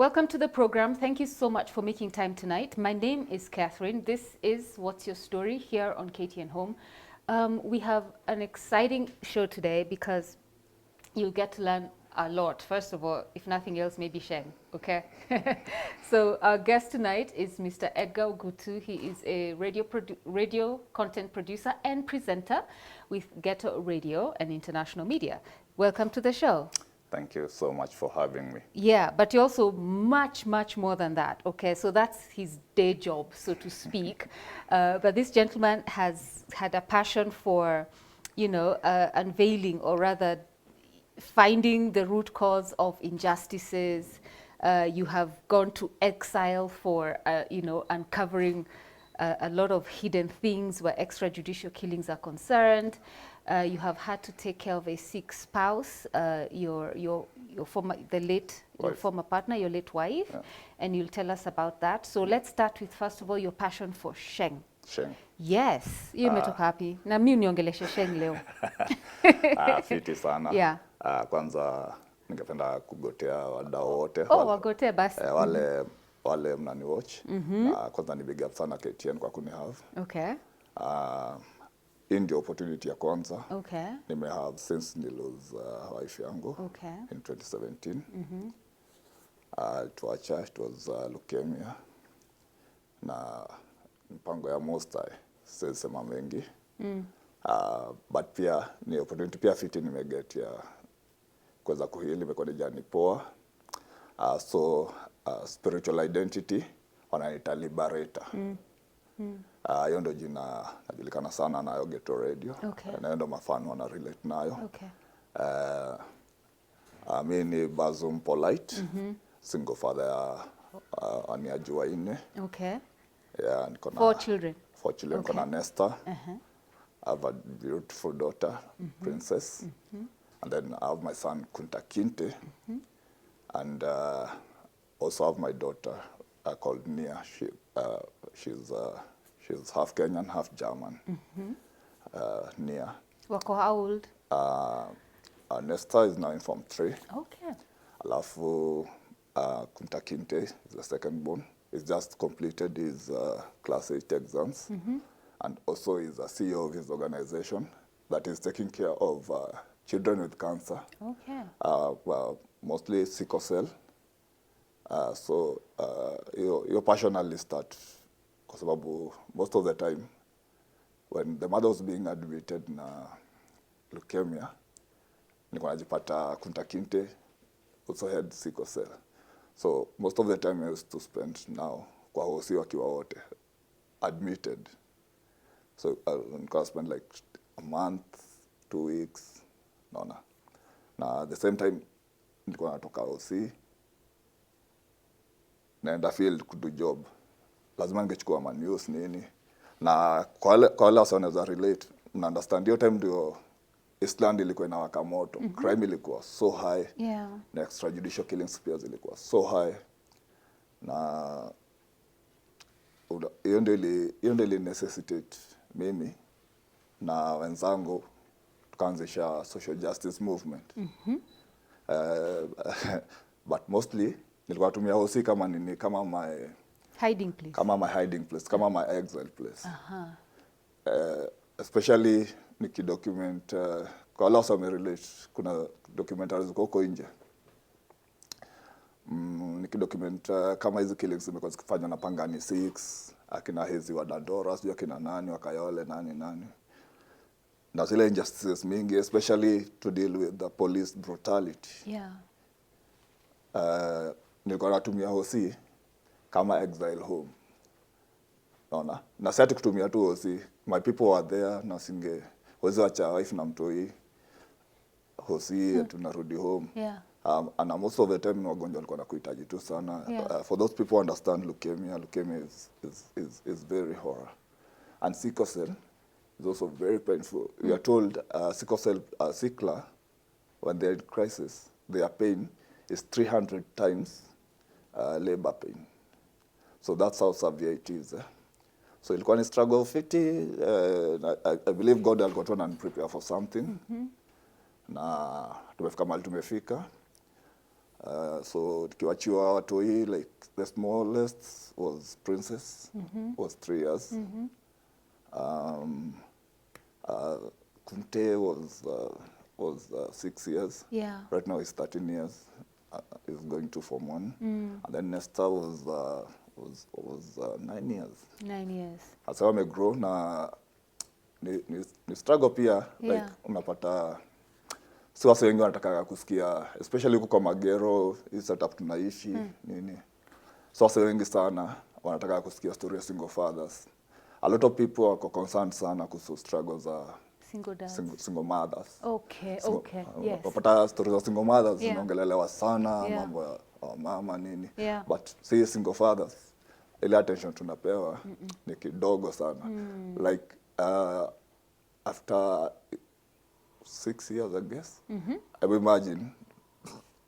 Welcome to the program. Thank you so much for making time tonight. My name is Catherine. This is What's Your Story here on KTN Home. We have an exciting show today because you'll get to learn a lot. First of all, if nothing else, maybe Sheng, okay? So our guest tonight is Mr. Edgar Ogutu. He is a radio content producer and presenter with Ghetto Radio and International Media. Welcome to the show. Thank you so much for having me. Yeah, but you're also much, much more than that, okay? So that's his day job, so to speak. But this gentleman has had a passion for, you know, unveiling, or rather finding the root cause of injustices. You have gone to exile for, you know, uncovering a lot of hidden things where extrajudicial killings are concerned. You have had to take care of a sick spouse, your former partner, your late wife, yeah. And you'll tell us about that. So let's start with, first of all, your passion for Sheng. Sheng. Yes, you umetoka hapi. Na mimi niongeleshe Sheng leo. Fiti sana. Yeah. Kwanza ningependa kugotea wadau wote. Wagotee basi. Wale mnani watch. Kwanza ni big up sana KTN kwa kunihave. Okay. In the opportunity ya kwanza. Okay. Nime have since nilose wife yangu. Okay. In 2017. Tuacha, it was leukemia. Na mpango ya most sema mengi. But pia ni opportunity pia fiti nimeget ya kuweza kuhili, imekuwa ni jani poa. Spiritual identity wanaita liberator. Hiyo ndo jina najulikana sana nayo Ghetto Radio. Okay. Na hiyo ndo mafano wana relate nayo. Okay. Mimi ni Bazum Polite. Single father ya aniajua 4. Okay. Yeah, niko na 4 children. 4 children. Okay. Niko na Nesta. I have a beautiful daughter, Princess. And then I have my son Kunta Kinte. And also have my daughter called Nia. She's half Kenyan, half German. Nia. Wako how old? Nesta is now in Form 3. Okay. Alafu Kunta Kinte is the second born. He's just completed his Class 8 exams. And also is a CEO of his organization that is taking care of children with cancer. Okay. Well, mostly sickle cell. Your passionately start kwa sababu most of the time when the mother was being admitted na leukemia, nilikuwa najipata Kunta Kinte also had sickle cell. So most of the time I used to spend now kwa hosi wakiwa wote admitted. So I spend like a month, 2 weeks, naona. Na at the same time nilikuwa natoka hosi naenda field kudu job. Lazima ningechukua news nini. Na kwa wale wanaweza relate, mna understand hiyo time ndio Eastland ilikuwa inawaka moto. Crime ilikuwa so high. Yeah. Na extrajudicial killings pia zilikuwa so high. Na hiyo ndio necessitate mimi na wenzangu tukaanzisha social justice movement. But mostly nilikuwa natumia hosi kama nini, kama my hiding place. Kama my hiding place, kama my exile place. Especially nikidocument kwa wale wasome relate, kuna documentaries huko nje. Nikidocument kama hizi killings zimekuwa zikifanywa na Pangani 6, akina Hezi wa Dandora, sio akina nani Wakayole nani. Na zile injustices mingi, especially to deal with the police brutality. Yeah. Nilikuwa natumia hosi kama exile home. Naona. Na sasa kutumia tu hosi, my people were there na wezi wacha wife na mtoi hosi tunarudi home. Yeah. And most of the time ni wagonjwa walikuwa nakuhitaji tu sana. Yeah. For those people who understand leukemia is very horror. And sickle cell is also very painful. We are told sickle cell sickler, when they're in crisis, their pain is 300 times labor pain. So that's how severe it is. So ilikuwa ni struggle fiti. I believe God alikuwa tu ananiprepare for something. Na tumefika mahali tumefika. So tukiwachiwa watoi, like the smallest was Princess, was 3 years. Kinte was 6 years. Yeah. Right now he's 13 years. He's going to Form 1. And then Nesta was 9 years. 9 years. Sasa wamegrow na ni struggle pia. Yeah. Like unapata si wase wengi wanataka kusikia, especially huko kwa Magero, hii setup tunaishi nini. So wase wengi sana wanataka kusikia story ya single fathers. A lot of people wako concerned sana kuhusu struggles za single mothers. Okay, So, okay, yes. Wapata story za single mothers Yeah. zinaongelelewa sana, Yeah. mambo ya mama nini. Yeah. But si single fathers, ile attention tunapewa ni kidogo sana. Like after 6 years I guess, I will imagine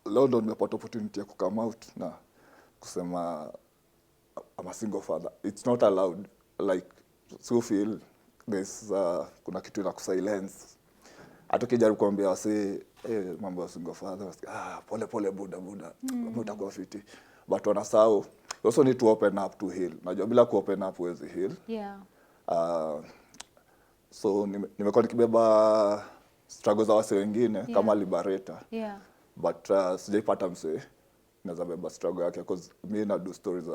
leo ndo nimepata opportunity ya come out na kusema I'm a single father. It's not allowed. Like so feel there's kuna kitu ina kusilence. Hata kijaribu kuambia wasi mambo ya single father, pole pole buda mambo itakuwa fiti. But wanasahau you also need to open up to heal. Najua bila ku open up huwezi heal. Yeah. So nimekuwa nikibeba struggles za wase wengine kama liberator. Yeah. But sijaipata mse naweza beba struggle yake because me na do stories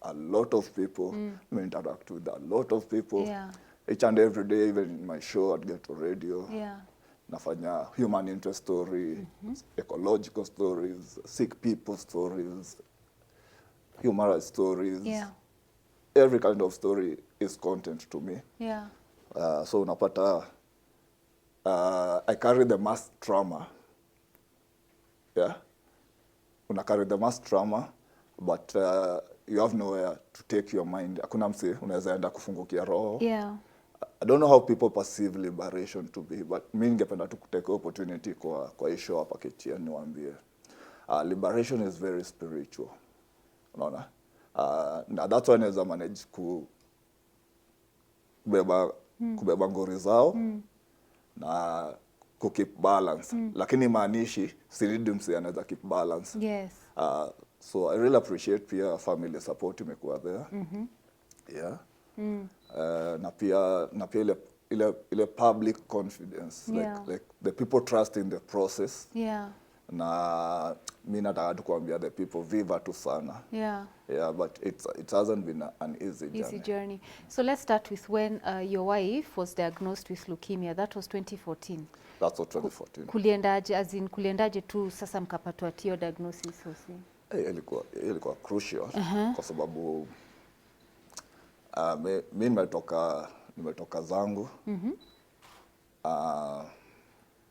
a lot of people. Me interact with a lot of people. Yeah. Each and every day, even in my show at Get to Radio. Yeah. Nafanya human interest story, ecological stories, sick people stories, humorous stories. Yeah. Every kind of story is content to me. Yeah. So unapata I carry the mass trauma. Yeah. Una carry the mass trauma, but you have nowhere to take your mind. Hakuna mse unaweza enda kufungukia roho. Yeah. I don't know how people perceive liberation to be, but mimi ningependa tu kutake opportunity kwa hii show hapa KTN niwaambie. Liberation is very spiritual. Unaona? Na that's why naweza manage kubeba ngori zao na keep balance. Lakini maanishi silidi mse anaweza keep balance. Yes. So I really appreciate pia family support imekuwa there. Yeah. Na pia ile public confidence, Yeah. like the people trust in the process. Yeah. Na mimi nataka tu kuambia the people viva tu sana. Yeah. Yeah, but it hasn't been an easy journey. Easy journey. So let's start with when your wife was diagnosed with leukemia. That was 2014. That's what 2014. Kuliendaje, as in kuliendaje tu sasa mkapatwa hiyo diagnosis hosi? Ilikuwa crucial kwa sababu mimi nimetoka zangu.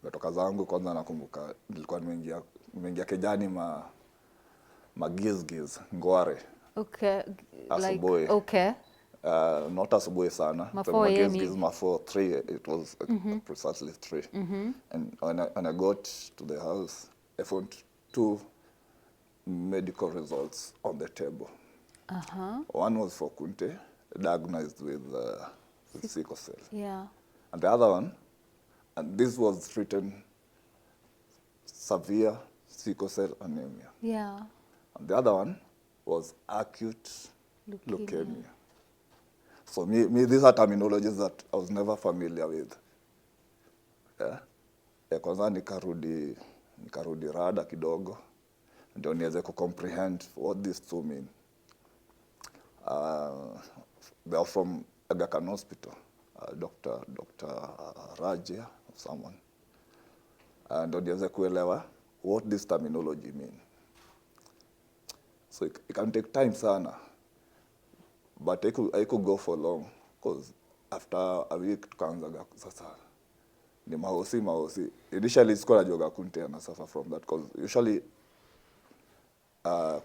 Nimetoka zangu kwanza, nakumbuka nilikuwa nimeingia kejani magizgiz ngware. Okay. Asubuhi. Like, okay. Not asubuhi sana. Magizgiz 3, it was precisely 3. And when I got to the house, I found 2 medical results on the table. One was for Kinte, diagnosed with sickle cell. Yeah. And the other one, and this was written severe sickle cell anemia. Yeah. And the other one was acute leukemia. So me these are terminologies that I was never familiar with. Yeah. Kwanza nikarudi rada kidogo ndio niweze comprehend what these two mean. They are from Aga Khan Hospital, Dr. Rajia or someone. Ndio niweze kuelewa what this terminology mean. So it can take time sana, but I could go for long, because after a week tukaanzaga sasa ni mahosi. Initially sikuwa najuaga Kunte ana suffer from that, because usually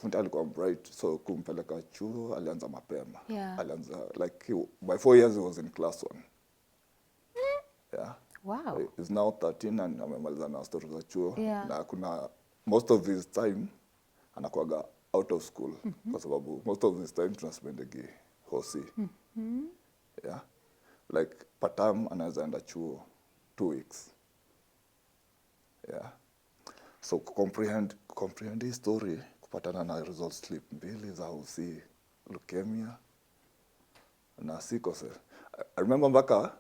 Kunte alikuwa bright, so kumpeleka chuo alianza mapema. Yeah. Alianza like by 4 years he was in class 1. Yeah. Wow. He's now 13 and amemaliza na story za chuo. Yeah. Na kuna most of his time anakuaga out of school, kwa sababu most of his time tunaspendegi hosi. Yeah. Like patam anaweza enda chuo 2 weeks. Yeah. So comprehend hii story, kupatana na result slip mbili za usi leukemia na sickle cell. I remember mpaka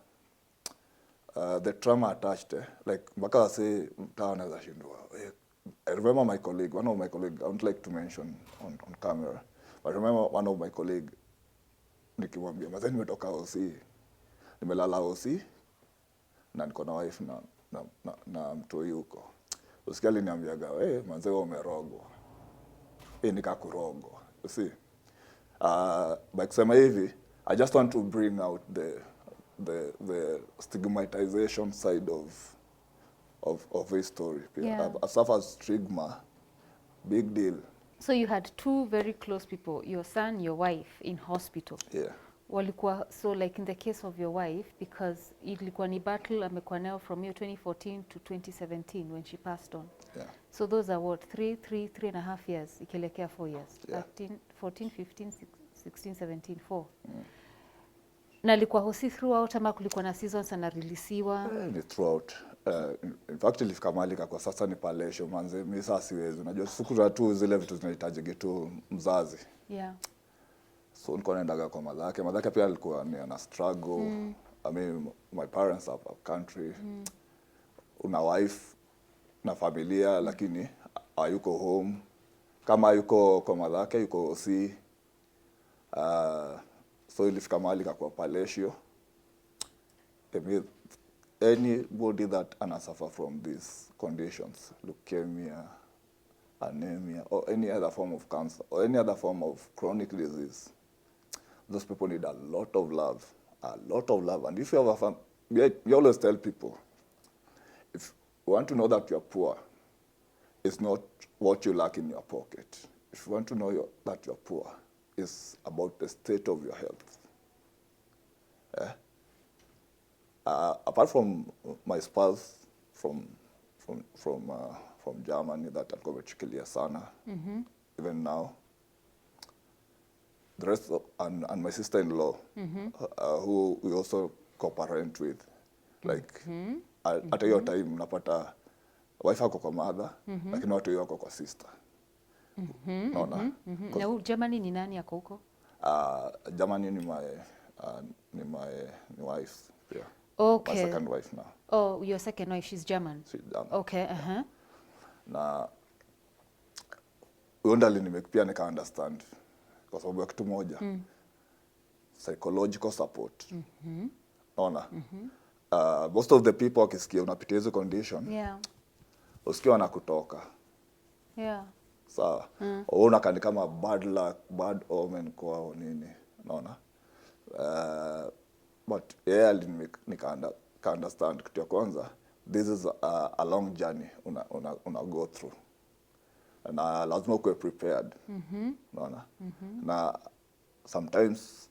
the trauma attached, like mpaka wase mtaa anaweza shindwa. I remember my colleague, one of my colleague, I don't like to mention on camera, but I remember one of my colleague nikimwambia mazeni nimetoka OC, nimelala OC na niko na wife na mtoi huko. Usikia aliniambiaga, manze wewe umerogwa. Nikakurogwa. You see? By kusema hivi, I just want to bring out the stigmatization side of a story. Yeah. As far as stigma, big deal. So you had two very close people, your son, your wife, in hospital. Yeah. Walikuwa, so like in the case of your wife, because ilikuwa ni battle amekuwa nayo from year 2014 to 2017 when she passed on. Yeah. So those are what, 3.5 years, ikielekea 4 years. Yeah. 14, 15, 16, 17, 4. Na alikuwa hosi throughout ama kulikuwa na seasons anareleasiwa? Ni throughout. In fact ilifika mahali kwa sasa ni palesho manze, mimi sasa siwezi. Unajua siku tu zile vitu zinahitaji tu mzazi. Yeah. So nilikuwa naendaga kwa madhake pia alikuwa ni ana struggle. I mean my parents are up country. Una wife na familia lakini hayuko home. Kama yuko kwa madhake yuko OC. So ilifika mahali kwa palesho. Anybody that suffer from these conditions, leukemia, anemia, or any other form of cancer, or any other form of chronic disease, those people need a lot of love. And if you have a family, you always tell people, if you want to know that you're poor, it's not what you lack in your pocket. If you want to know that you're poor, it's about the state of your health. Apart from my spouse from Germany that alikuwa amechukilia sana, even now, the rest of, and my sister-in-law, who we also co-parent with, like at hiyo time napata wife ako kwa mother, lakini watu wako kwa sister. Naona. Na Germany ni nani ako huko? Germany ni my wife. Yeah. Okay. My second wife now. Oh, your second wife, she's German. She's German. Okay, Na uondali nimekupia nika understand kwa sababu ya kitu moja. Psychological support. Naona. Most of the people wakisikia unapitia hizo condition. Yeah. Usikia wanakutoka. Yeah. Sawa. Unakaa ni kama bad luck, bad omen kwao nini. Naona. But yeah, nika understand kitu ya kwanza, this is a long journey una go through. Na lazima uwe prepared. Unaona? Na sometimes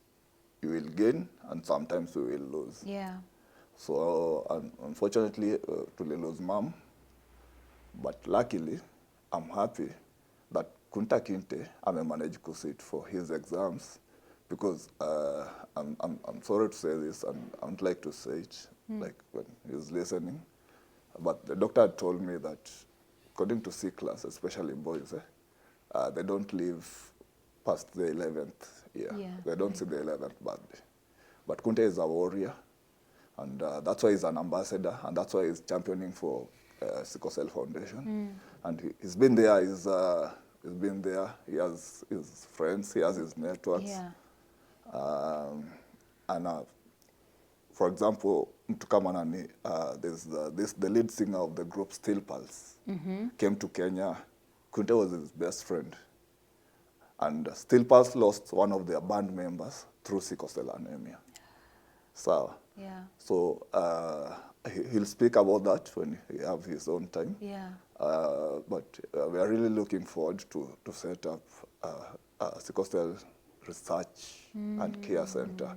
you will gain and sometimes you will lose. Yeah. So unfortunately tuli lose mom, but luckily I'm happy that Kunta Kinte managed to sit for his exams. Because I'm sorry to say this, and I don't like to say it, like when he's listening, but the doctor told me that according to Sickle, especially boys, they don't live past the 11th year. Yeah. They don't see the 11th birthday. But Kunta is a warrior, and that's why he's an ambassador, and that's why he's championing for Sickle Cell Foundation. And he's been there. He's been there. He has his friends. He has his networks. Yeah. And for example, mtu kama nani, there's the lead singer of the group Still Pulse came to Kenya. Kunta was his best friend, and Still Pulse lost one of their band members through sickle cell anemia. So Yeah. So he'll speak about that when he have his own time. Yeah. But we are really looking forward to set up a sickle cell research and care center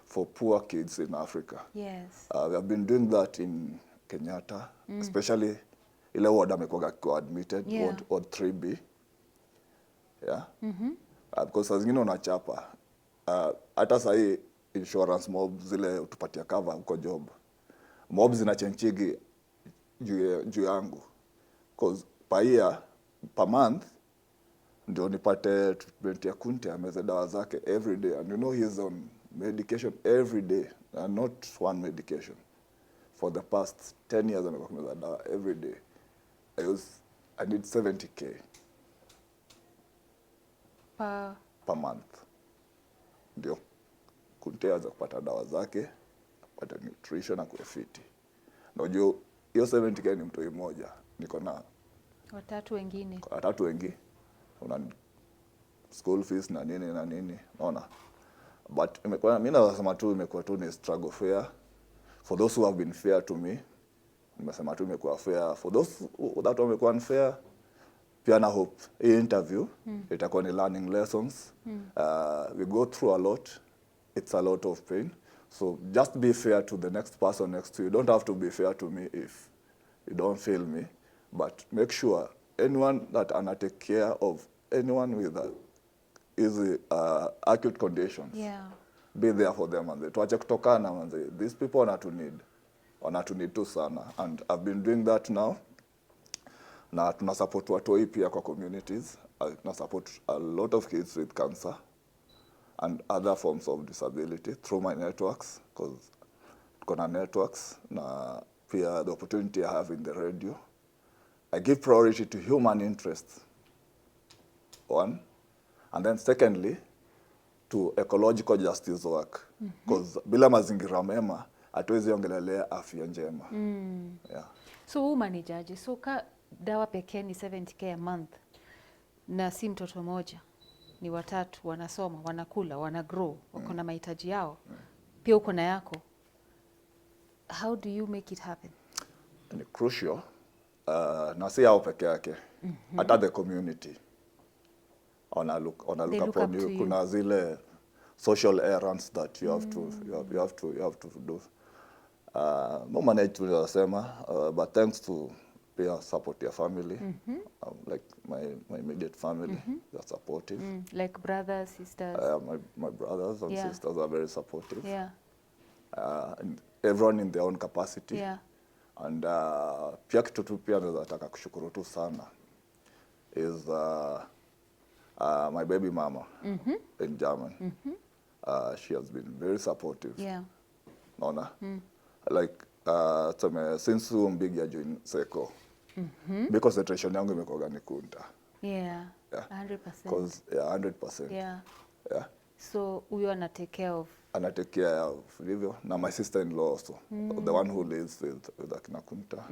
for poor kids in Africa. Yes. We have been doing that in Kenyatta, especially ile ward amekuwa admitted, Yeah. ward 3B. Yeah. Because saa zingine unachapa. Hata sahi insurance mob zile utupatia cover huko job. Mob zinachenchigi juu yangu. Because per year, per month, ndio nipate treatment ya Kunte, ameze dawa zake every day. And you know he's on medication every day, and not one medication. For the past 10 years amekuwa kumeza dawa every day. I need 70k per month. Ndio Kunte aweze kupata dawa zake, kupata nutrition na kuwa fit. Unajua hiyo 70k ni mtu mmoja. Niko na watatu wengine. Una school fees na nini, unaona. But mimi nasema tu imekuwa tu ni struggle fair. For those who have been fair to me, nimesema tu imekuwa fair. For those that wamekuwa unfair, pia na hope hii interview itakuwa ni learning lessons. We go through a lot. It's a lot of pain. So just be fair to the next person next to you. You don't have to be fair to me if you don't feel me. But make sure anyone that ana take care of anyone with easy acute conditions, be there for them. And tuache kutokana manze, these people wanatu need tu sana, and I've been doing that now. Na tuna support watoi pia kwa communities. Tuna support a lot of kids with cancer and other forms of disability through my networks, because kuna networks na pia the opportunity I have in the radio. I give priority to human interests, one, and then secondly, to ecological justice work, because bila mazingira mema hatuwezi ongelelea afya njema. Yeah. So manager, so dawa pekee ni 70k a month, na si mtoto mmoja, ni watatu, wanasoma, wanakula, wanagrow, wako na mahitaji yao, pia uko na yako. How do you make it happen? Ni crucial. Na si hao peke yake, hata the community ona look upon you. Kuna zile social errands that you have to do. No manage to sema, but thanks to peer support your family, like my immediate family, they're supportive. Like brothers, sisters. My brothers and sisters are very supportive. Yeah. And everyone in their own capacity. Yeah. And pia kitu tu pia nataka kushukuru tu sana is my baby mama in German. She has been very supportive. Yeah. Naona. Like since big ya join Sickle. Because the concentration yangu imekuwa ni Kunta. Yeah. 100%. Because 100%. Yeah. Yeah. So huyo ana take care of hivyo, na my sister-in-law also, the one who lives with akina Kunta.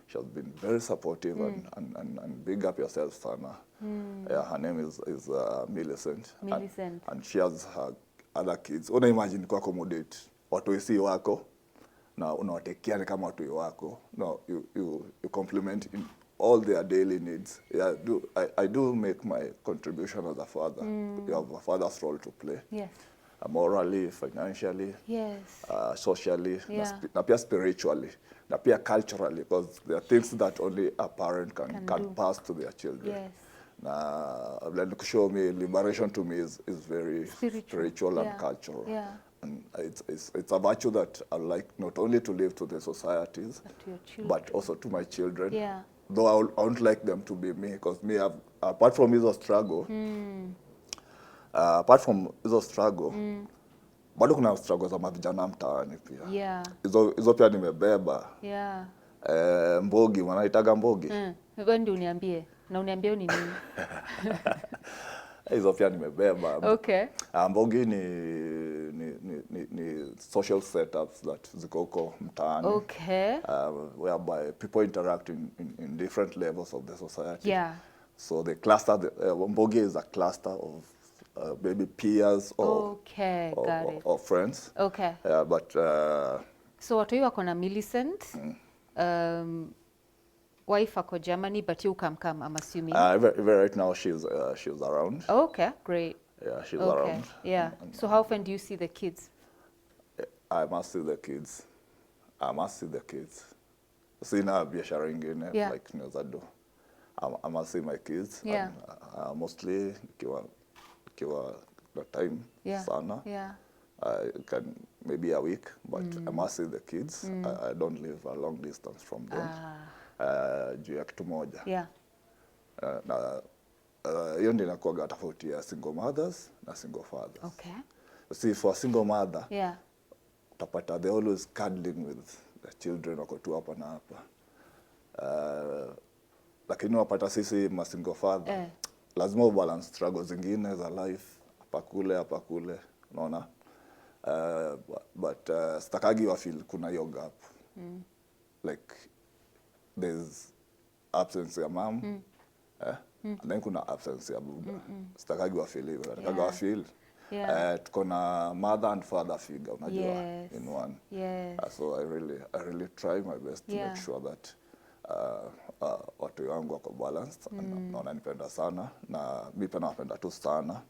She has been very supportive and big up yourself sana. Yeah, her name is Millicent. And she has her other kids. Una imagine kwa accommodate watu isi wako na unawatekea ni kama watu wako. No, you compliment in all their daily needs. Yeah, I do make my contribution as a father. You have a father's role to play. Yes. Morally, financially, yes, socially, na pia spiritually, na pia culturally, because there are things that only a parent can pass to their children. Yes. Na like show me liberation to me is very spiritual and cultural. Yeah. And it's a virtue that I like not only to live to the societies, but also to my children. Yeah. Though I won't like them to be me, because me, apart from his struggle, bado kuna struggle za mavijana mtaani pia. Yeah. Hizo pia nimebeba. Yeah. Mbogi, wanaitaga mbogi. Wewe ndio uniambie. Na uniambie ni nini? Hizo pia nimebeba. Okay. Mbogi ni social setups that ziko huko mtaani. Okay. Whereby people interact in different levels of the society. Yeah. So the cluster, Mbogi is a cluster of maybe peers or friends. Okay. But so watu hiyo wako na Millicent, wife ako Germany, but you come, I'm assuming. Right now she's around. Okay, great. Yeah, she's around. Yeah. So how often do you see the kids? I must see the kids. Sina biashara ingine like naweza do. I must see my kids. Yeah. And, mostly kiwa the time sana. Yeah. I can maybe a week, but I must see the kids. I don't live a long distance from them. Juu ya kitu moja. Yeah. Na hiyo ndio inakuwa tofauti ya single mothers na single fathers. Okay. See, for a single mother, Yeah. utapata they always cuddling with the children, wako tu hapa na hapa. Lakini wapata sisi ma single father, lazima ubalance struggles zingine za life, hapa kule, unaona? But stakagi wa feel kuna hiyo gap. Like there's absence ya mom, and then kuna absence ya buda. Stakagi wa feel hivyo, natakaga wa feel. Tuko na mother and father figure, unajua, in one. So I really try my best to make sure that watu wangu wako balanced, na wananipenda sana, na mimi pia nawapenda tu sana.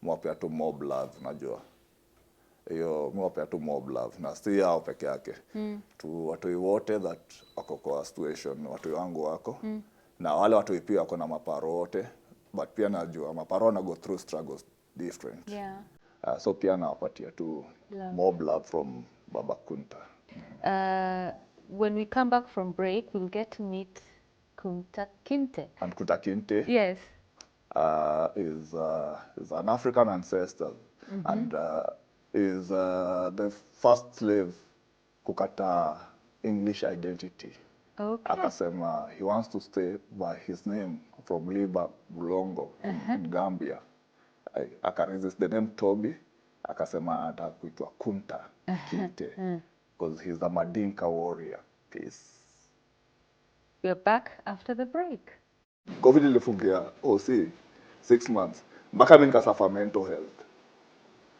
Mwapea tu mob love, unajua. Hiyo mwapea tu mob love, na si hao peke yake. Tu watu wote that wako kwa situation, watu wangu wako. Na wale watu pia wako na maparo wote, but pia najua maparo na go through struggles different. So pia nawapatia tu mob love from Baba Kunta. When we come back from break, we'll get to meet Kunta Kinte. And Kunta Kinte, yes, is an African ancestor, and is the first slave kukata English identity. Okay. Akasema he wants to stay by his name from Liba Bulongo in Gambia. Akaresist the name Toby. Akasema anataka kuitwa Kunta Kinte because he's a Madinka warrior. Peace. We're back after the break. COVID ilifungia OC 6 months. Mpaka mimi nikasuffer mental health.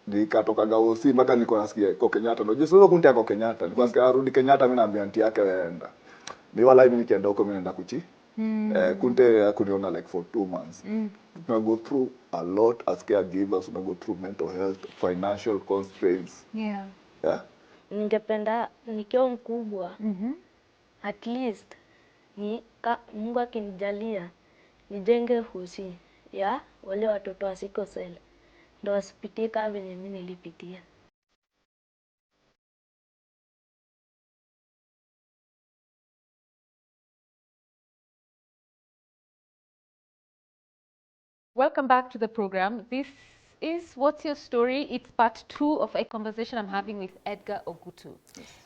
Nikatokaga OC mpaka nilikuwa nasikia kwa Kenyatta. Unajua sio Kunta kwa Kenyatta. Nilikuwa nasikia arudi Kenyatta, mimi naambia auntie yake waenda. Ni wala mimi nikienda huko mimi naenda kuchi. Kunta kuniona like for 2 months. We go through a lot as caregivers. We go through mental health, financial constraints. Yeah. Ningependa nikiwa mkubwa at least Mungu akinijalia nijenge hosi ya wale watoto wa Sickle cell ndio wasipitie kama venye mimi nilipitia. Welcome back to the program. This is What's Your Story? It's part 2 of a conversation I'm having with Edgar Ogutu.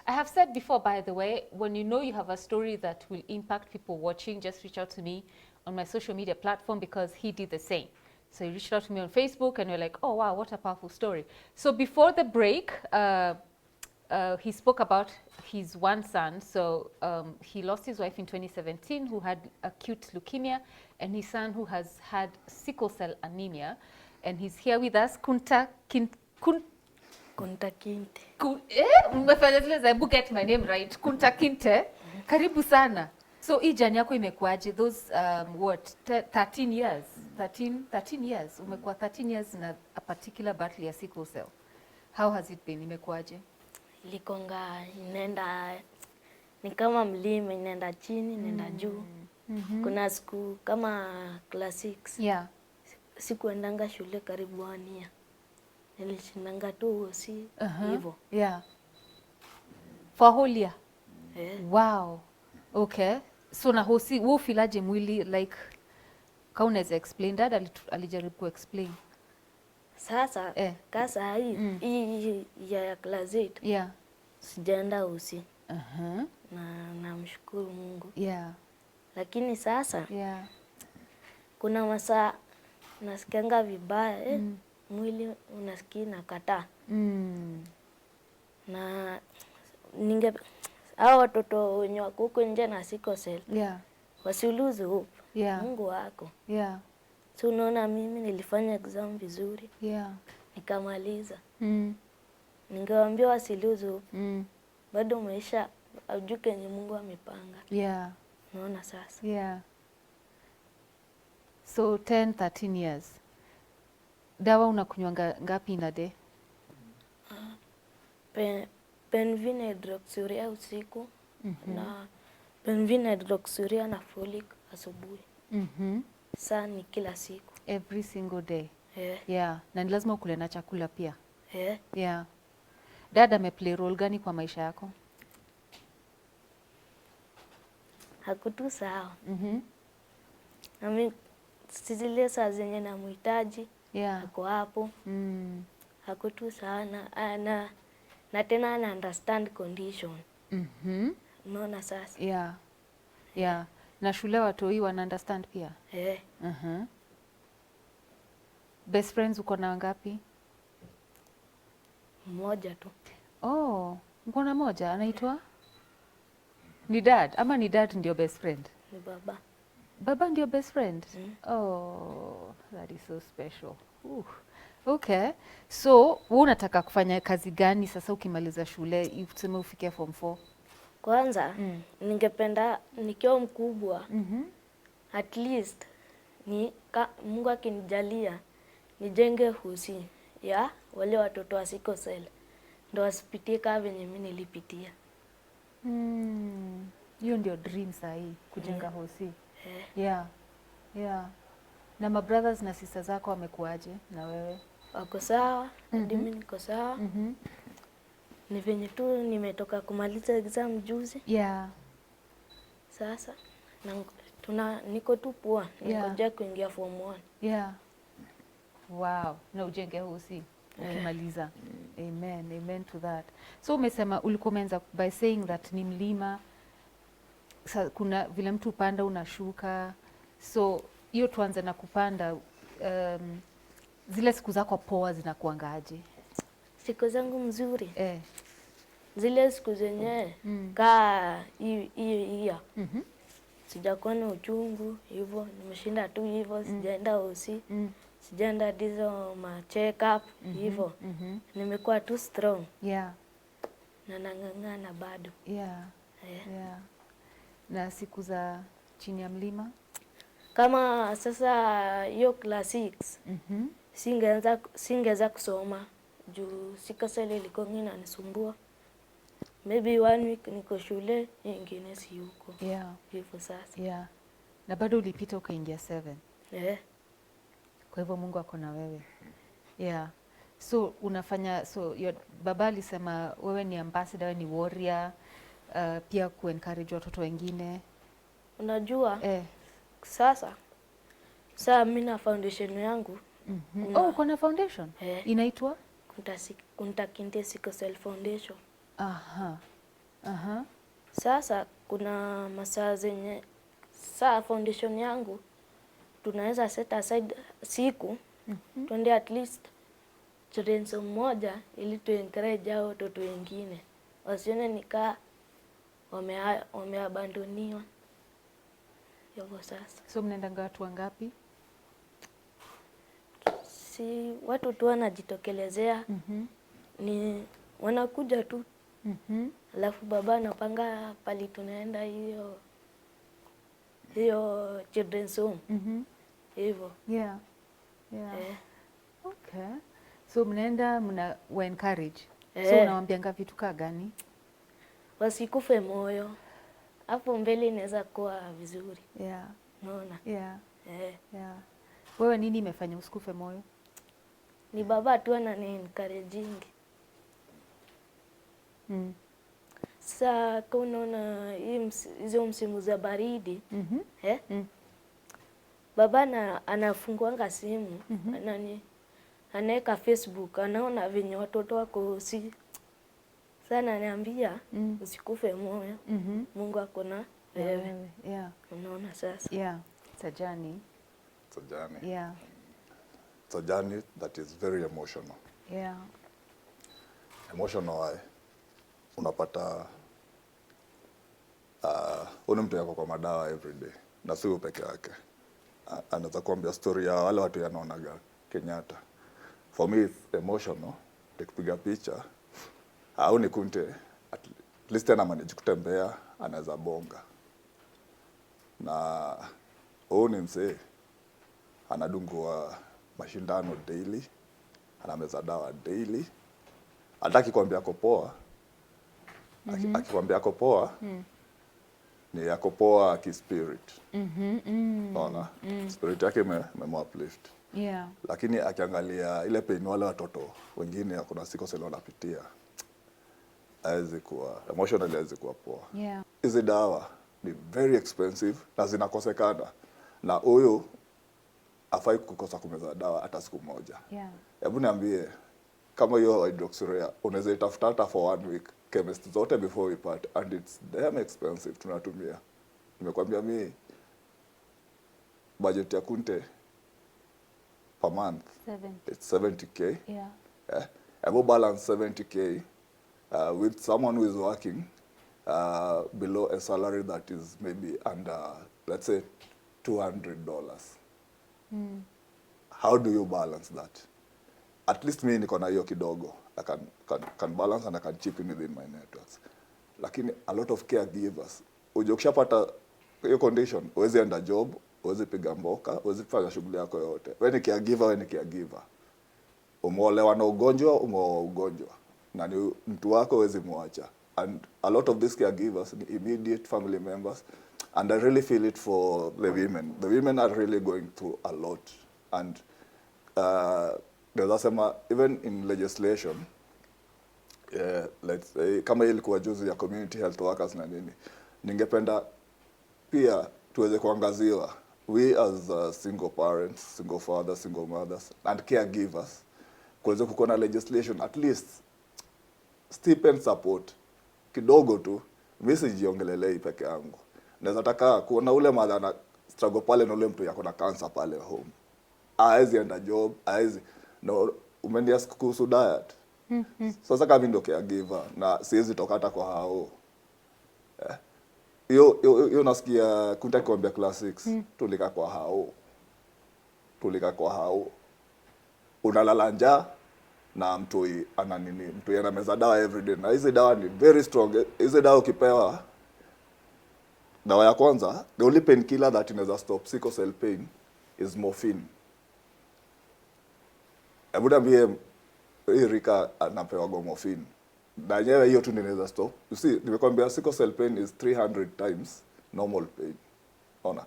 I have said before, by the way, when you know you have a story that will impact people watching, just reach out to me on my social media platform, because he did the same. So he reached out to me on Facebook and you're like, oh wow, what a powerful story. So before the break, he spoke about his one son. So he lost his wife in 2017 who had acute leukemia, and his son who has had sickle cell anemia. And he's here with us, Kunta Kinte. Umefanya zile za get my name right. Kunta Kinte. Karibu sana. So hii jani yako imekuaje? Those what 13 years. 13 years. Umekuwa 13 years na a particular battle ya sickle cell. How has it been? Imekuaje? Likonga inaenda ni kama mlima, inaenda chini, inaenda juu. Kuna siku kama class 6. Sikuendanga shule karibu 1 year. Nilishindanga tu si hivyo. For a whole year. Wow. Okay. So na hosi wewe filaje mwili, like ka unaweza explain? Dad alijaribu ku explain. Sasa kasa hii ya class 8. Sijaenda hosi. Na namshukuru Mungu. Lakini sasa kuna masaa nasikianga vibaya, mwili unasikia nakataa. Na hao watoto wenye wako huko nje na sickle cell wasiluze hope. Mungu wako. So unaona mimi nilifanya exam vizuri. Nikamaliza. Ningewaambia wasiluze hope. Bado maisha ajuke ni Mungu amepanga. Unaona sasa. So 13 years. Dawa unakunywa ngapi in a day? Penvine hydroxyurea usiku na penvine hydroxyurea na folic asubuhi. Saa ni kila siku. Every single day. Na ni lazima ukule na chakula pia. Dad ameplay role gani kwa maisha yako? Hakutu sawa. Na mimi zile saa zenye namhitaji ako hapo. Hako tu sana na tena ana understand condition. Unaona sasa. Na shule watoi wana understand pia? Best friends uko na ngapi? Mmoja tu. Oh, uko na moja anaitwa? Ni dad ama ni dad ndio best friend? Ni baba. Baba ndio best friend? Oh, that is so special. Okay. So, wewe unataka kufanya kazi gani sasa ukimaliza shule? Tuseme ufike form 4. Kwanza, ningependa nikiwa mkubwa. At least Mungu akinijalia nijenge hosi ya wale watoto wa Sickle ndio wasipitie kama venye mimi nilipitia. Hiyo ndio dream sahi kujenga hosi. Na my brothers na sisters zako wamekuaje na wewe? Wako sawa, hadi mimi niko sawa. Ni venye tu nimetoka kumaliza exam juzi. Sasa niko tu poa, ningoja kuingia form 1. Wow, na ujenge hosi ukimaliza. Amen to that. So umesema ulikuwa umeanza by saying that ni mlima. Kuna vile mtu upanda unashuka. So hiyo tuanze na kupanda. Zile siku zako poa zinakuangaje? Siku zangu mzuri. Zile siku zenye kaa hiyo. Sijakuwa na uchungu hivyo, nimeshinda tu hivyo, sijaenda hosi. Sijaenda dizo ma check up hivyo. Nimekuwa tu strong. Na nang'ang'ana bado. Na siku za chini ya mlima? Kama sasa hiyo class 6, singeweza kusoma juu Sickle ilikuwa inanisumbua. Maybe 1 week niko shule, nyingine si huko. Hivyo sasa. Na bado ulipita ukaingia 7. Kwa hivyo Mungu ako na wewe. So unafanya, baba alisema wewe ni ambassador, wewe ni warrior, pia kuencourage watoto wengine. Unajua? Sasa mimi na foundation yangu. Uko na foundation? Inaitwa? Kunta Kinte Sickle Foundation. Sasa kuna masaa zenye foundation yangu tunaweza set aside siku twende at least children's mmoja ili tu encourage hao watoto wengine wasione nikaa wameabandoniwa. Hivyo sasa. So mnaenda watu wangapi? Si watu tu wanajitokelezea. Ni wanakuja tu. Alafu baba anapanga pali tunaenda hiyo children's home. Hivyo. Okay. So mnaenda wa encourage. So unawaambianga vitu kaa gani? Wasikufe moyo. Hapo mbele inaweza kuwa vizuri. Unaona? Wewe nini imefanya usikufe moyo? Ni baba tu anani-encouraging. Sasa unaona hizo msimu za baridi. Baba anafunguanga simu. Anaweka Facebook, anaona venye watoto wako sana ananiambia usikufe moyo. Mungu ako na wewe. Unaona sasa? It's a journey. It's a journey that is very emotional. Emotional why? Unapata una mtu yako kwa madawa every day. Na sio peke yake. Anaweza kuambia story ya wale watu yanaonaga Kenyatta. For me it's emotional. Tukipiga picha au ni Kunte at least ana manage kutembea, anaweza bonga. Na ni mzee anadungwa mashindano daily, anameza dawa daily. Hataki kuambia ako poa. Akikwambia ako poa ni yako poa kispirit. Unaona? Spirit yake uplift. Lakini akiangalia ile pain wale watoto wengine kuna Sickle wanapitia, haiwezi kuwa emotionally, haiwezi kuwa poa. Hizi dawa ni very expensive na zinakosekana. na huyu afai kukosa kumeza dawa hata siku moja. Hebu niambie kama hiyo hydroxyurea unaweza itafuta hata for 1 week chemist zote before we part, and it's damn expensive tunatumia. Nimekwambia mimi budget ya Kunte per month 70. It's 70k. I will balance 70k with someone who is working below a salary that is maybe under, let's say, $200. How do you balance that? At least me niko na hiyo kidogo. I can balance and I can chip in within my networks. Lakini a lot of caregivers, ukishapata hiyo condition, huwezi enda job, huwezi piga mboka, huwezi kufanya shughuli yako yote. Wewe ni caregiver. Umeolewa na ugonjwa, umeoa ugonjwa. Na ni mtu wako huwezi muacha. And a lot of these caregivers, the immediate family members, and I really feel it for the women. The women are really going through a lot. And even in legislation, let's say, kama ilikuwa juzi ya community health workers na nini, ningependa pia tuweze kuangaziwa, we as single parents, single fathers, single mothers, and caregivers, kuweze kukuwa legislation, at least stipend support kidogo tu. Mimi sijiongelelei peke yangu. Naweza taka kuona ule mother na struggle pale na ule mtu yako na cancer pale home. Haezi enda job, haezi. No, umeniask kuhusu diet. Sasa kama ndo caregiver na siwezi toka hata kwa hao. Hiyo nasikia Kunta kuambia class 6 tulika kwa hao. Unalala njaa na mtu ana nini, mtu yana meza dawa everyday, na hizi dawa ni very strong. Hizi dawa ukipewa, dawa ya kwanza, the only painkiller that inaweza stop sickle cell pain is morphine. Hebu niambie hii rika anapewa morphine, na yenyewe hiyo tu inaweza stop. You see, nimekwambia sickle cell pain is 300 times normal pain. Ona.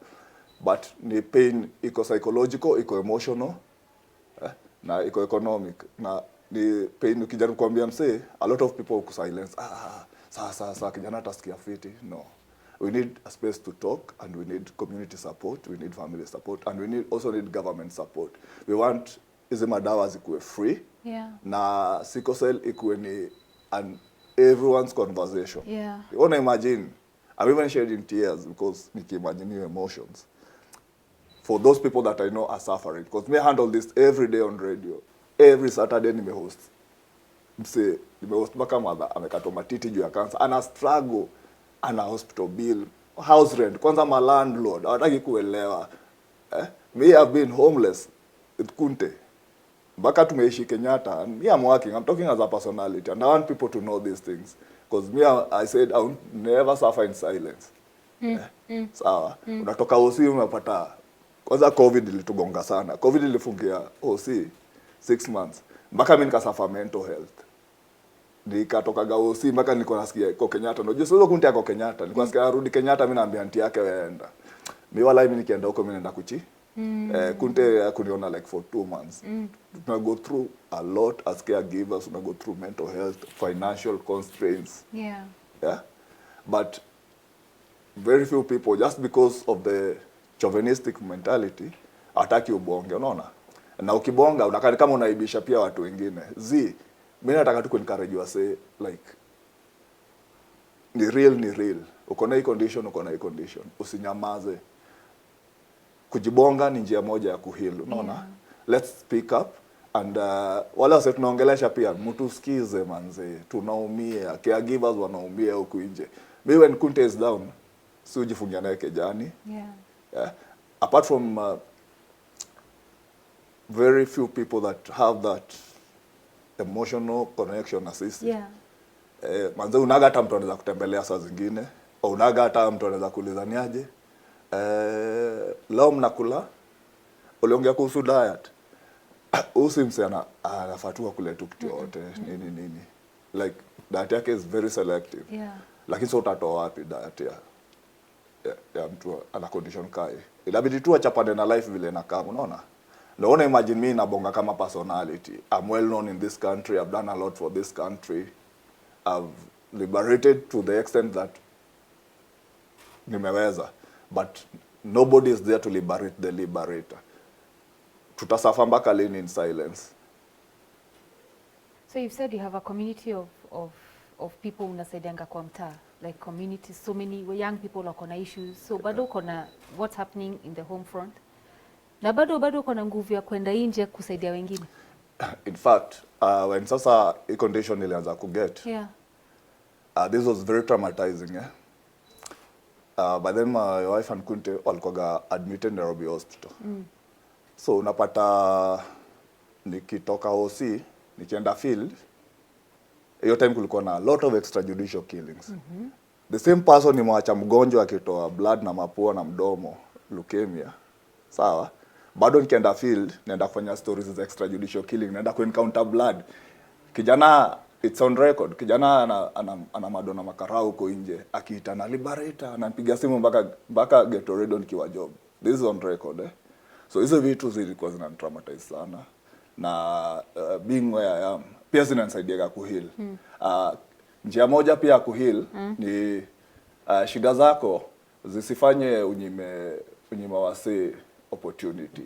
But ni pain iko psychological, iko emotional, na iko economic. Na ni pain ukijaribu kuambia msee, a lot of people silence. Sasa kijana atasikia fiti. No. We need a space to talk, and we need community support, we need family support, and we also need government support. We want hizi madawa zikuwe free. Na sickle cell ikuwe ni everyone's conversation. You wanna imagine, I'm even shedding tears because nikimagine emotions for those people that I know are suffering, because me handle this every day on radio. Every Saturday nimehost mpaka mother amekatwa matiti juu ya cancer, ana struggle, ana hospital bill, house rent, kwanza ma landlord hawataki kuelewa. Me have been homeless with Kunte mpaka tumeishi Kenyatta. Me I'm working, I'm talking as a personality, and I want people to know these things, because me I said I would never suffer in silence. Sawa. Unatoka OC umepata, kwanza COVID ilitugonga sana. COVID ilifungia OC 6 months. Mpaka mimi nikasuffer mental health. Nikatoka OC mpaka nilikuwa nasikia kwa Kenyatta. Unajua sio Kunte yako Kenyatta. Nilikuwa nasikia arudi Kenyatta, mimi naambia auntie yake weenda. Mimi wala mimi nikienda huko mimi naenda kuchi. Kunte kuniona like for 2 months. Tuna go through a lot as caregivers, tuna go through mental health, financial constraints. But very few people, just because of the chauvinistic mentality, hataki ubonge, unaona? Na ukibonga unakaa kama unaibisha pia watu wengine. Mimi nataka tu encourage wase, like, ni real. Uko na hii condition, usinyamaze. Kujibonga ni njia moja ya kuheal, unaona? Let's speak up, and wala wase tunaongelesha pia, mtu sikize manze, tunaumia, caregivers wanaumia huku nje. Maybe when Kunte is down, si ujifungia naye kejani. Apart from very few people that have that emotional connection na sisi. Manze unaga hata mtu anaweza kutembelea saa zingine, au unaga hata mtu anaweza kuuliza ni aje. Leo mnakula, uliongea kuhusu diet. Usimsema anafatua kule tu kitu yote nini. Like diet yake is very selective. Lakini sio utatoa wapi diet ya mtu ana condition kai. Inabidi tu achapane na life vile inakaa, unaona? Naona imagine mimi nabonga kama personality. I'm well known in this country. I've done a lot for this country. I've liberated to the extent that nimeweza. But nobody is there to liberate the liberator. Tutasafa mpaka lini in silence? So you've said you have a community of people unasaidianga kwa mtaa, like communities, so many young people wako na issues, so bado kona what's happening in the home front, na bado kona nguvu ya kwenda nje kusaidia wengine. In fact, when sasa hii condition ilianza kuget, this was very traumatizing. By then my wife and Kinte walikuwa admitted in Nairobi hospital. So unapata nikitoka OC, nikienda field, hiyo time kulikuwa na a lot of extrajudicial killings. The same person nimwacha mgonjwa akitoa blood na mapua na mdomo, leukemia. Sawa? Bado nikienda field, naenda kufanya stories za extrajudicial killing, naenda ku-encounter blood. Kijana, it's on record, kijana ana madona makarau huko nje, akiita na liberator, ananipigia simu mpaka Gatorade nikiwa job. This is on record. So hizo vitu zilikuwa zinanitraumatize sana. Na being where I am, pia zinanisaidia kuheal. Njia moja pia kuheal ni shida zako zisifanye unyime wase opportunity.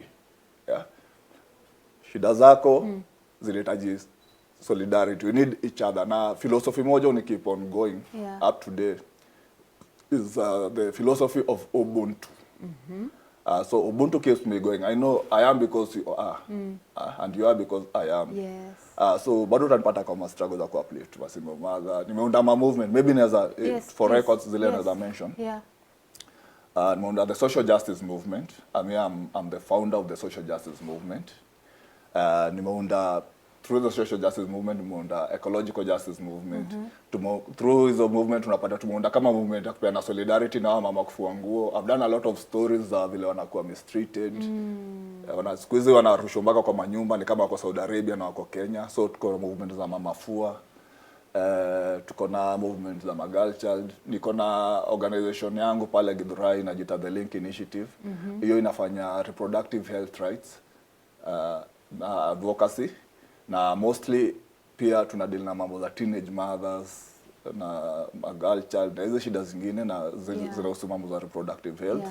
Shida zako zinahitaji solidarity. We need each other. Na philosophy moja ni keep on going up to date is the philosophy of Ubuntu. So Ubuntu keeps me going. I know I am because you are, and you are because I am. Yes. So bado utanipata kama struggle za ku-uplift wasimo maga. Nimeunda ma movement, maybe naweza for records zile naweza mention. Nimeunda the social justice movement. I'm the founder of the social justice movement. Nimeunda through the social justice movement, nimeunda ecological justice movement. Through hizo movement tunapata tumeunda kama movement ya kupeana solidarity na mama kufua nguo. I've done a lot of stories za vile wanakuwa mistreated. Siku hizi wanarushwa mpaka kwa manyumba ni kama wako Saudi Arabia na wako Kenya. So tuko na movement za mama fua. Tuko na movement za girl child. Niko na organization yangu pale Githurai inajiita The Link Initiative. Hiyo inafanya reproductive health rights na advocacy. Na mostly pia tunadeal na mambo za teenage mothers na girl child na hizo shida zingine na zinahusu mambo za reproductive health.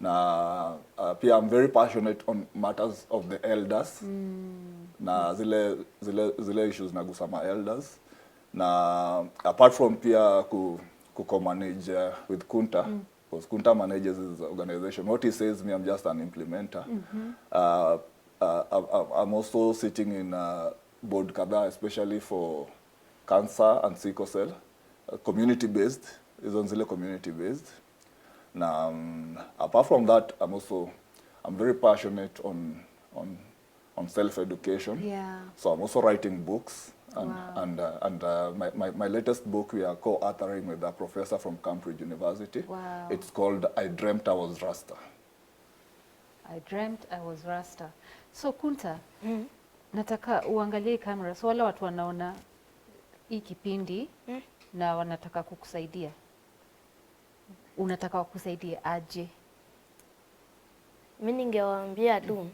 Na pia I'm very passionate on matters of the elders. Na zile issues nagusa ma elders. Na apart from pia manage with Kunta, because Kunta manages his organization. What he says, me, I'm just an implementer. I'm also sitting in board kadhaa, especially for cancer and sickle cell, community-based. Is on zile community-based. Now, apart from that, I'm very passionate on self-education. So I'm also writing books. And my latest book we are co-authoring with a professor from Cambridge University. It's called I Dreamt I Was Rasta. I dreamt I was Rasta. So Kunta, nataka uangalie kamera. So wale watu wanaona hii kipindi na wanataka kukusaidia. Unataka wakusaidie aje? Mimi ningewaambia tu.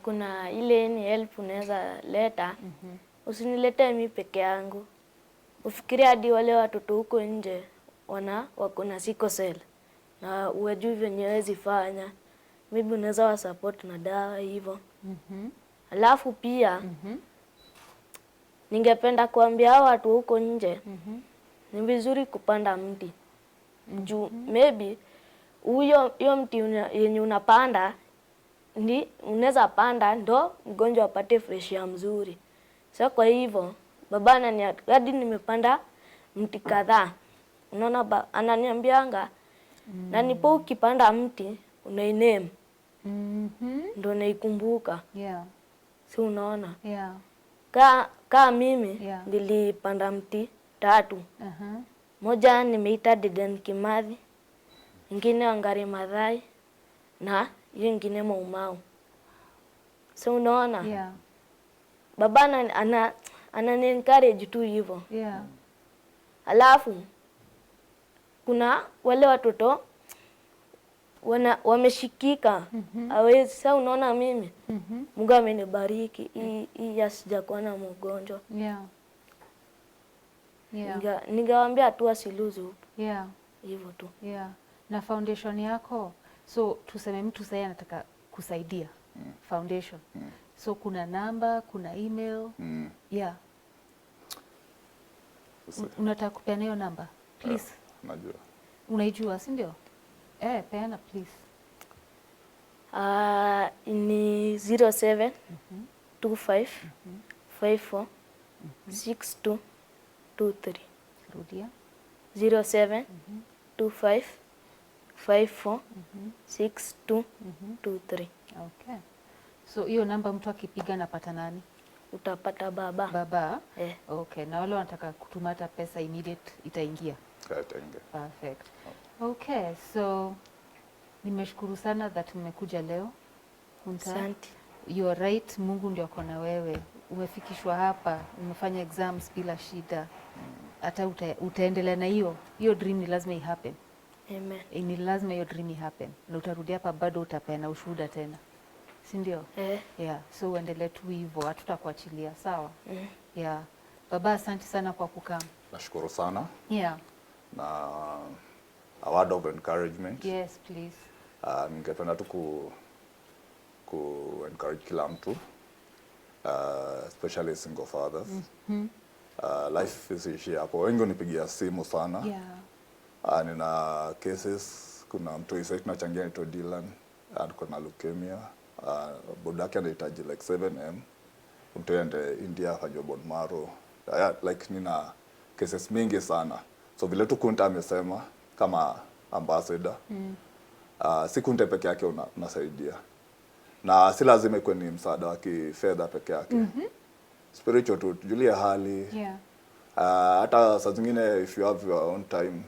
Kuna ile ni help unaweza leta. Usiniletee mimi peke yangu. Ufikirie hadi wale watoto huko nje wako na sickle cell. Na uwajui venye hawezi fanya. Maybe unaweza wa support na dawa hivyo. Alafu pia ningependa kuambia hao watu huko nje ni vizuri kupanda mti. Juu maybe hiyo mti yenye unapanda ni unaweza panda ndo mgonjwa apate fresh air mzuri. So kwa hivyo baba hadi nimepanda mti kadhaa. Unaona ananiambianga na nipo ukipanda mti unainame. Ndo naikumbuka. Si unaona? Kama mimi nilipanda mti 3. Moja nimeita Dedan Kimathi, ingine Wangari Maathai na hiyo ingine Maumau. So unaona? Baba ana encourage tu hivyo. Alafu kuna wale watoto wameshikika. Hawezi. Sasa unaona mimi Mungu amenibariki hii sijakuwa na mgonjwa. Ningewaambia tu asiluzu. Hivyo tu. Na foundation yako, so tuseme mtu sasa anataka kusaidia foundation. So kuna namba, kuna email. Yeah. Unataka kupeana hiyo namba? Please. Najua. Unaijua, si ndio? Peana please. Ni 07 25 54 62 23. Rudia. 07 25 54 62 23. Okay. So hiyo namba mtu akipiga napata nani? Utapata baba. Baba? Okay. Na wale wanataka kutuma hata pesa immediate itaingia? Itaingia. Perfect. Okay, so nimeshukuru sana that umekuja leo. Kunta. Asante. You are right, Mungu ndio ako na wewe. Umefikishwa hapa, umefanya exams bila shida. Hata utaendelea na hiyo dream, ni lazima happen. Amen. Ni lazima hiyo dream happen. Na utarudi hapa bado utapeana ushuhuda tena. Si ndio? Yeah, so uendelee tu hivyo, hatutakuachilia, sawa? Yeah. Baba, asante sana kwa kukaa. Nashukuru sana. Yeah. Na a word of encouragement. Yes, please. Ningependa tu ku encourage kila mtu, especially single fathers. Life isiishie hapo. Wengi unipigia simu sana. Yeah. Nina cases, kuna mtu isa tunachangia anaitwa Dylan, kuna leukemia. Budake anahitaji like 7M. Mtu ende India afanywe bone marrow. Like nina cases mingi sana. So vile tu Kunta amesema kama ambassador, si Kunta peke yake unasaidia. Na si lazima ikuwe ni msaada wa kifedha peke yake. Spiritual tu, tujulie hali. Yeah. Hata saa zingine if you have your own time,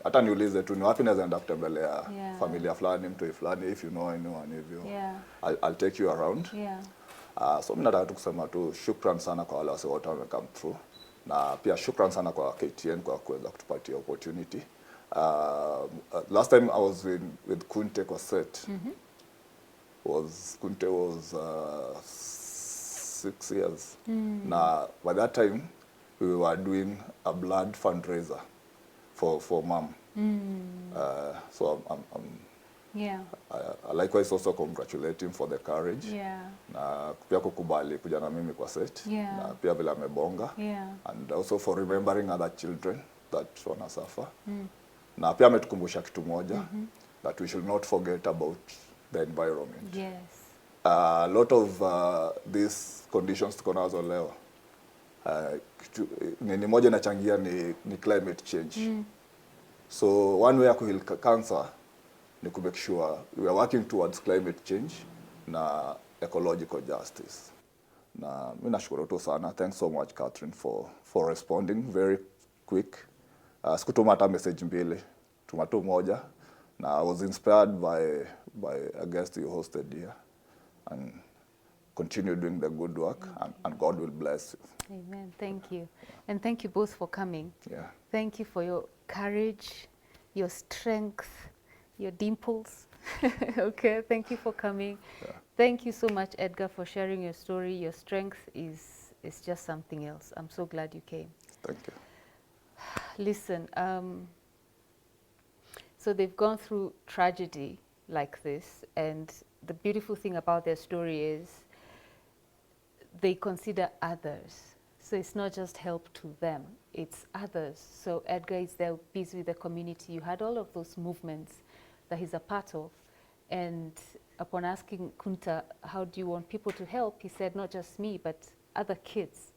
hata niulize tu ni wapi naweza enda kutembelea familia fulani, mtu fulani, if you know anyone hivyo. I'll take you around. So mimi nataka tu kusema tu shukran sana kwa wale wote wame come through. Na pia shukran sana kwa KTN kwa kuweza kutupatia opportunity. Last time I was with Kinte kwa set. Kunte was 6 years. Na by that time we were doing a blood fundraiser for mom. So I likewise also congratulate him for the courage. Na pia kukubali kuja na mimi kwa set. Na pia vile amebonga. And also for remembering other children that wana suffer. Na pia ametukumbusha kitu moja, that we should not forget about the environment. A lot of these conditions tuko nazo leo, ni moja inachangia ni climate change. So one way ya kuheal cancer ni ku make sure we are working towards climate change na ecological justice. Na mimi nashukuru tu sana. Thanks so much Catherine for responding very quick. Sikutuma hata message mbili, tuma tu moja. Na I was inspired by a guest you hosted here, and continue doing the good work, and God will bless you. Amen. Thank you. And thank you both for coming. Thank you for your courage, your strength, your dimples. Okay, thank you for coming. Thank you so much, Edgar, for sharing your story. Your strength is just something else. I'm so glad you came. Thank you. Listen, so they've gone through tragedy like this, and the beautiful thing about their story is they consider others. So it's not just help to them, it's others. So Edgar is there busy with the community. You had all of those movements that he's a part of. And upon asking Kunta, how do you want people to help? He said, not just me, but other kids.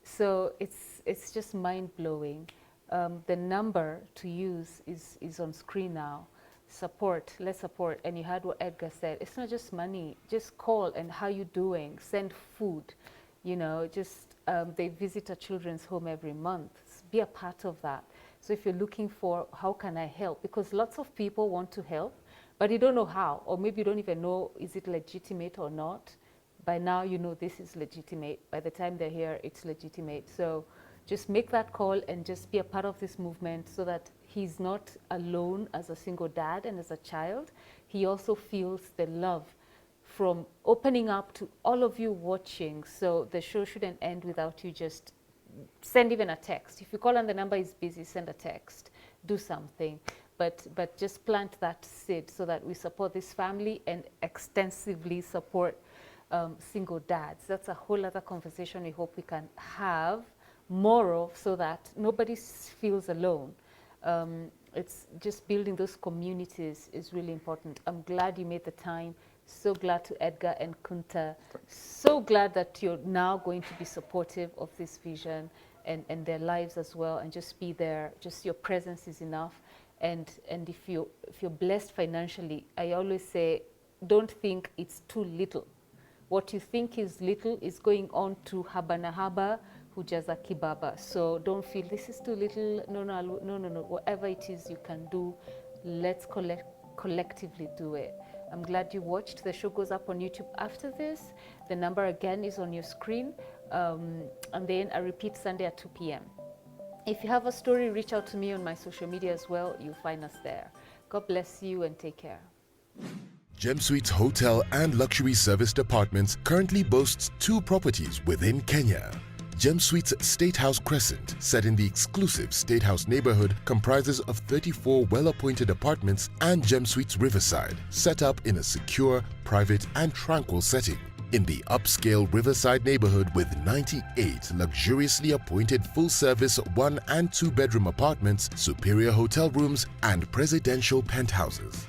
So it's just mind-blowing. The number to use is on screen now. Support, let's support. And you heard what Edgar said. It's not just money. Just call and how you doing? Send food. You know, just they visit a children's home every month. Be a part of that. So if you're looking for how can I help, because lots of people want to help, but you don't know how, or maybe you don't even know is it legitimate or not. By now you know this is legitimate. By the time they're here, it's legitimate. So just make that call and just be a part of this movement so that he's not alone as a single dad and as a child. He also feels the love from opening up to all of you watching. So the show shouldn't end without you just send even a text. If you call and the number is busy, send a text, do something. but just plant that seed so that we support this family and extensively support single dads. That's a whole other conversation we hope we can have more of, so that nobody feels alone. It's just building those communities is really important. I'm glad you made the time. So glad to Edgar and Kunta. So glad that you're now going to be supportive of this vision and their lives as well, and just be there. Just your presence is enough. And if you're blessed financially, I always say, don't think it's too little. What you think is little is going on to habana haba hujaza kibaba. So don't feel this is too little. No. Whatever it is you can do, let's collectively do it. I'm glad you watched. The show goes up on YouTube after this. The number again is on your screen. And then I repeat Sunday at 2 p.m. If you have a story, reach out to me on my social media as well. You'll find us there. God bless you and take care. Gem Suites Hotel and Luxury Serviced Apartments currently boasts 2 properties within Kenya. Gem Suites State House Crescent, set in the exclusive State House neighborhood, comprises of 34 well-appointed apartments, and Gem Suites Riverside, set up in a secure, private and tranquil setting in the upscale Riverside neighborhood with 98 luxuriously appointed full-service 1- and 2-bedroom apartments, superior hotel rooms and presidential penthouses.